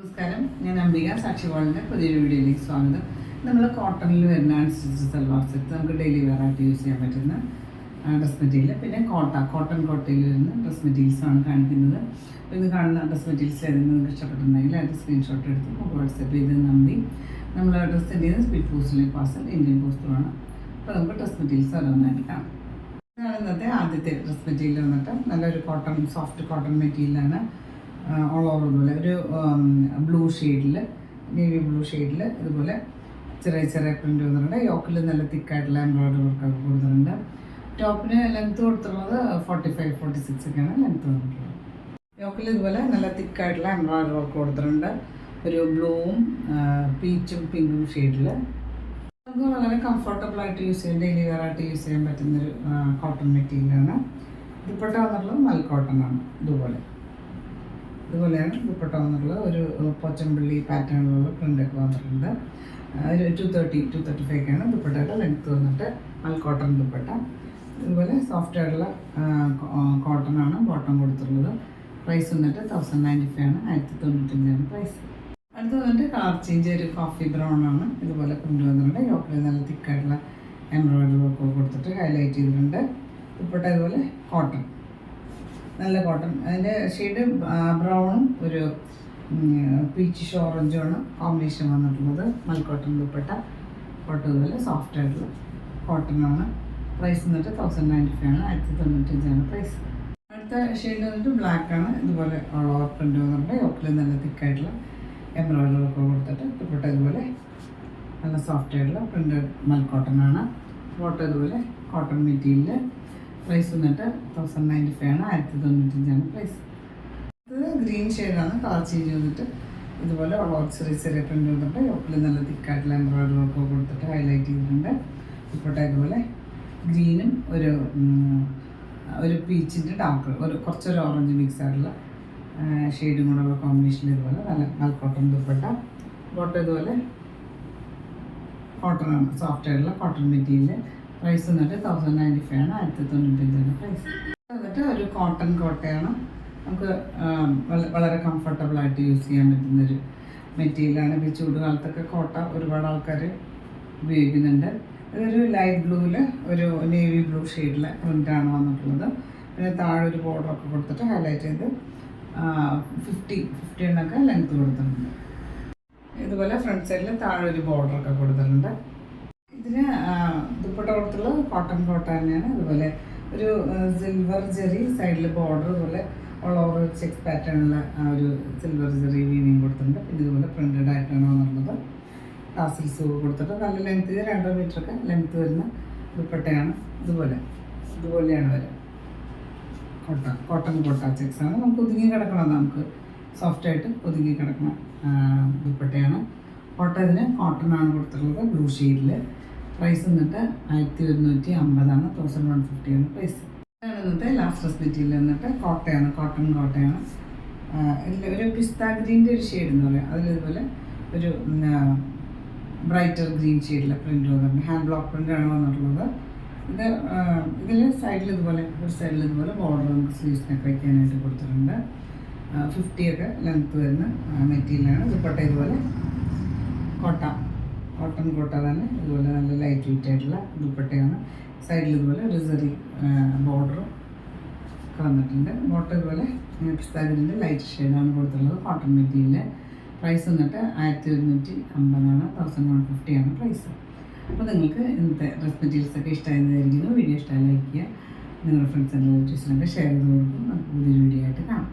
നമസ്കാരം, ഞാൻ അംബിക സാക്ഷി വാളിൻ്റെ പുതിയൊരു വീഡിയോയിലേക്ക് സ്വാഗതം. നമ്മൾ കോട്ടണിൽ വരുന്ന അൺസ്റ്റിച്ച് സൽവാർ സെറ്റ് നമുക്ക് ഡെയിലി വെയർ ആയിട്ട് യൂസ് ചെയ്യാൻ പറ്റുന്ന ഡ്രസ് മെറ്റീരിയൽ, പിന്നെ കോട്ടൺ കോട്ടയിൽ വരുന്ന ഡ്രസ് മെറ്റീരിയൽസാണ് കാണിക്കുന്നത്. അപ്പോൾ ഇത് കാണുന്ന ഡ്രസ് മെറ്റീരിയൽസ് ഏതെങ്കിലും നിങ്ങൾക്ക് ഇഷ്ടപ്പെട്ടിട്ടുണ്ടെങ്കിൽ അതിൻ്റെ സ്ക്രീൻഷോട്ട് എടുത്ത് നമുക്ക് വാട്സപ്പ് ചെയ്ത് നമ്പി നമ്മൾ ഡ്രസ് സെൻഡ് ചെയ്യുന്നത് സ്പീഡ് പോസ്റ്റിലെ പാർസൽ ഇന്ത്യൻ പോസ്റ്റുമാണ്. അപ്പോൾ നമുക്ക് ഡ്രസ് മെറ്റീരിയൽസ് ഓരോന്നായിട്ട് കാണാം. ഇതാണ് ഇന്നത്തെ ആദ്യത്തെ ഡ്രസ് മെറ്റീരിയൽ വന്നിട്ട് നല്ലൊരു സോഫ്റ്റ് കോട്ടൺ മെറ്റീരിയലാണ്. ഓൾ ഓവർ ഇതുപോലെ ഒരു ബ്ലൂ ഷെയ്ഡിൽ, നേവി ബ്ലൂ ഷെയ്ഡിൽ ഇതുപോലെ ചെറിയ ചെറിയ പ്രിൻ്റ് വന്നിട്ടുണ്ട്. യോക്കിൽ നല്ല തിക്കായിട്ടുള്ള എംബ്രോയിഡറി വർക്കൊക്കെ കൊടുത്തിട്ടുണ്ട്. ടോപ്പിന് ലെങ്ത്ത് കൊടുത്തിട്ടുള്ളത് 45-46 ഒക്കെയാണ് ലെങ്ത്ത് വന്നിട്ടുള്ളത്. യോക്കിൽ ഇതുപോലെ നല്ല തിക്കായിട്ടുള്ള എംബ്രോയിഡറി വർക്ക് കൊടുത്തിട്ടുണ്ട്. ഒരു ബ്ലൂവും പീച്ചും പിങ്കും ഷെയ്ഡിൽ നമുക്ക് വളരെ കംഫർട്ടബിളായിട്ട് യൂസ് ചെയ്യാൻ, ഡെയിലി വെയർ ആയിട്ട് യൂസ് ചെയ്യാൻ പറ്റുന്നൊരു കോട്ടൺ മെറ്റീരിയലാണ്. ദുപ്പട്ട വന്നിട്ടുള്ളത് മൽ കോട്ടണാണ്. ഇതുപോലെയാണ് ദുപ്പട്ട വന്നിട്ടുള്ളത്. ഒരു പോച്ചമ്പള്ളി പാറ്റേണിലുള്ള പ്രിൻ്റൊക്കെ വന്നിട്ടുണ്ട്. ഒരു 235 ദുപ്പട്ടയുടെ ലെങ്ത്ത് വന്നിട്ട് മൽ കോട്ടൺ ദുപ്പട്ട. ഇതുപോലെ സോഫ്റ്റ് ആയിട്ടുള്ള കോട്ടണാണ് ബോട്ടം കൊടുത്തിട്ടുള്ളത്. പ്രൈസ് വന്നിട്ട് 1095 1095 പ്രൈസ്. അടുത്ത് വന്നിട്ട് കളർ ചേഞ്ച് ഒരു കോഫി ബ്രൗൺ ആണ്. ഇതുപോലെ കൊണ്ടുവന്നിട്ടുണ്ട്. യോക്കിൽ നല്ല തിക്കായിട്ടുള്ള എംബ്രോയിഡറി വർക്ക് കൊടുത്തിട്ട് ഹൈലൈറ്റ് ചെയ്തിട്ടുണ്ട്. ദുപ്പട്ട ഇതുപോലെ കോട്ടൺ, നല്ല കോട്ടൺ. അതിൻ്റെ ഷെയ്ഡ് ബ്രൗണും ഒരു പീച്ചിഷ് ഓറഞ്ചുമാണ് കോമ്പിനേഷൻ വന്നിട്ടുള്ളത്. മൽ കോട്ടൺ ദുപ്പട്ട. കോട്ടൺ ഇതുപോലെ സോഫ്റ്റ് ആയിട്ടുള്ള കോട്ടണാണ്. പ്രൈസ് വന്നിട്ട് 1095 1095 പ്രൈസ്. അടുത്ത ഷെയ്ഡ് വന്നിട്ട് ബ്ലാക്ക് ആണ്. ഇതുപോലെ ഓവർ പ്രിൻ്റ് വന്നിട്ടുണ്ട്. യോക്കിൽ നല്ല തിക്കായിട്ടുള്ള എംബ്രോയിഡറി ഒക്കെ കൊടുത്തിട്ട് ദുപ്പട്ട ഇതുപോലെ നല്ല സോഫ്റ്റ് ആയിട്ടുള്ള പ്രിൻ്റ് മൽ കോട്ടണാണ്. ബോട്ടം ഇതുപോലെ കോട്ടൺ മെറ്റീരിയൽ. പ്രൈസ് വന്നിട്ട് 1095 1095 പ്രൈസ്. ഇത് ഗ്രീൻ ഷെയ്ഡാണ്. കളർ ചേഞ്ച് വന്നിട്ട് ഇതുപോലെ ചെറിയ ചെറിയ പ്രിൻ്റ് വന്നിട്ട് യോക്കിൽ നല്ല തിക്കായിട്ടുള്ള എംബ്രോയിഡറി വർക്ക് കൊടുത്തിട്ട് ഹൈലൈറ്റ് ചെയ്തിട്ടുണ്ട്. ദുപ്പട്ട ഇതുപോലെ ഗ്രീനും ഒരു പീച്ചിൻ്റെ ഡാർക്ക്, കുറച്ചൊരു ഓറഞ്ച് മിക്സ് ആയിട്ടുള്ള ഷെയ്ഡും കൂടെയുള്ള കോമ്പിനേഷൻ. ഇതുപോലെ നല്ല മൽ കോട്ടൺ ദുപ്പട്ട. ബോട്ടം ഇതുപോലെ കോട്ടണാണ്, സോഫ്റ്റ് ആയിട്ടുള്ള കോട്ടൺ മെറ്റീരിയൽ. പ്രൈസ് വന്നിട്ട് 1095 1095 പ്രൈസ്. എന്നിട്ട് ഒരു കോട്ടൺ കോട്ടയാണ്. നമുക്ക് വളരെ കംഫർട്ടബിളായിട്ട് യൂസ് ചെയ്യാൻ പറ്റുന്നൊരു മെറ്റീരിയലാണ്. ഇപ്പോൾ ചൂട് കാലത്തൊക്കെ കോട്ട ഒരുപാട് ആൾക്കാർ ഉപയോഗിക്കുന്നുണ്ട്. ഇതൊരു ലൈറ്റ് ബ്ലൂവിൽ ഒരു നേവി ബ്ലൂ ഷെയ്ഡിലെ പ്രിൻ്റാണ് വന്നിട്ടുള്ളത്. പിന്നെ താഴെ ഒരു ബോർഡറൊക്കെ കൊടുത്തിട്ട് ഹൈലൈറ്റ് ചെയ്ത് 50 എണ്ണൊക്കെ ലെങ്ത്ത് കൊടുത്തിട്ടുണ്ട്. ഇതുപോലെ ഫ്രണ്ട് സൈഡിൽ താഴെ ഒരു ബോർഡറൊക്കെ കൊടുത്തിട്ടുണ്ട്. ഇതിന് ദുപ്പട്ട കൊടുത്തുള്ളത് കോട്ടൺ കോട്ട തന്നെയാണ്. അതുപോലെ ഒരു സിൽവർ ജെറി സൈഡിൽ ബോർഡർ പോലെ ഓൾ ഓവർ ചെക്സ് പാറ്റേണിൽ ഒരു സിൽവർ ജെറി വീവിങ് കൊടുത്തിട്ടുണ്ട്. പിന്നെ ഇതുപോലെ പ്രിൻ്റഡ് ആയിട്ടാണ് വന്നിട്ടുള്ളത്. ടാസിൽസ് കൊടുത്തിട്ട് നല്ല ലെങ്ത്ത് 2 മീറ്ററൊക്കെ ലെങ്ത്ത് വരുന്ന ദുപ്പട്ടയാണ്. ഇതുപോലെയാണ് വരിക. കോട്ടൺ കോട്ട ചെക്സാണ്. നമുക്ക് ഒതുങ്ങി കിടക്കണം, നമുക്ക് സോഫ്റ്റായിട്ട് ഒതുങ്ങി കിടക്കുന്ന ദുപ്പട്ടയാണ്. കോട്ട ഇതിന് കോട്ടണാണ് കൊടുത്തിട്ടുള്ളത് ബ്ലൂ ഷെയ്ഡിൽ. പ്രൈസ് വന്നിട്ട് 1150 1150 പ്രൈസ്. ഇന്നത്തെ ലാസ്റ്റ് ഡ്രസ് മെറ്റീരിയൽ വന്നിട്ട് കോട്ടൺ കോട്ടയാണ്. ഇതിൽ ഒരു പിസ്ത ഗ്രീൻ്റെ ഒരു ഷെയ്ഡ് എന്ന് പറയാം. അതിലിതുപോലെ ഒരു ബ്രൈറ്റർ ഗ്രീൻ ഷെയ്ഡിലെ പ്രിൻ്റ് വന്നിട്ടുണ്ട്. ഹാൻഡ് ബ്ലോക്ക് പ്രിൻ്റാണ് വന്നിട്ടുള്ളത്. ഇതിൽ സൈഡിൽ ഇതുപോലെ ബോർഡർ നമുക്ക് സ്ലീവ്സിനൊക്കെ വയ്ക്കാനായിട്ട് കൊടുത്തിട്ടുണ്ട്. 50 ഒക്കെ ലെങ്ത്ത് വരുന്ന മെറ്റീരിയലാണ്. ദുപ്പട്ട ഇതുപോലെ കോട്ടൺ കോട്ട തന്നെ. ഇതുപോലെ നല്ല ലൈറ്റ് വെയിറ്റ് ആയിട്ടുള്ള ദുപ്പട്ടയാണ്. സൈഡിൽ ഇതുപോലെ ഒരു ചെറിയ ബോർഡറും വന്നിട്ടുണ്ട്. ബോട്ടം ഇതുപോലെ പിസ്താഗ്രീൻ്റെ ലൈറ്റ് ഷെയ്ഡാണ് കൊടുത്തിട്ടുള്ളത്. Cotton material. പ്രൈസ് വന്നിട്ട് 1150 1150 പ്രൈസ്. അപ്പോൾ നിങ്ങൾക്ക് ഇന്നത്തെ ഡ്രസ് മെറ്റീരിയൽസൊക്കെ ഇഷ്ടമായിരുന്നതായിരിക്കുന്നു. വീഡിയോ ഇഷ്ടമായി ലൈക്ക് ചെയ്യുക. നിങ്ങളുടെ ഫ്രണ്ട്സ് ആൻഡ് റിലേറ്റീവ്സിനൊക്കെ ഷെയർ ചെയ്ത് കൊടുക്കും. നമുക്ക് പുതിയൊരു വീഡിയോ ആയിട്ട് കാണാം.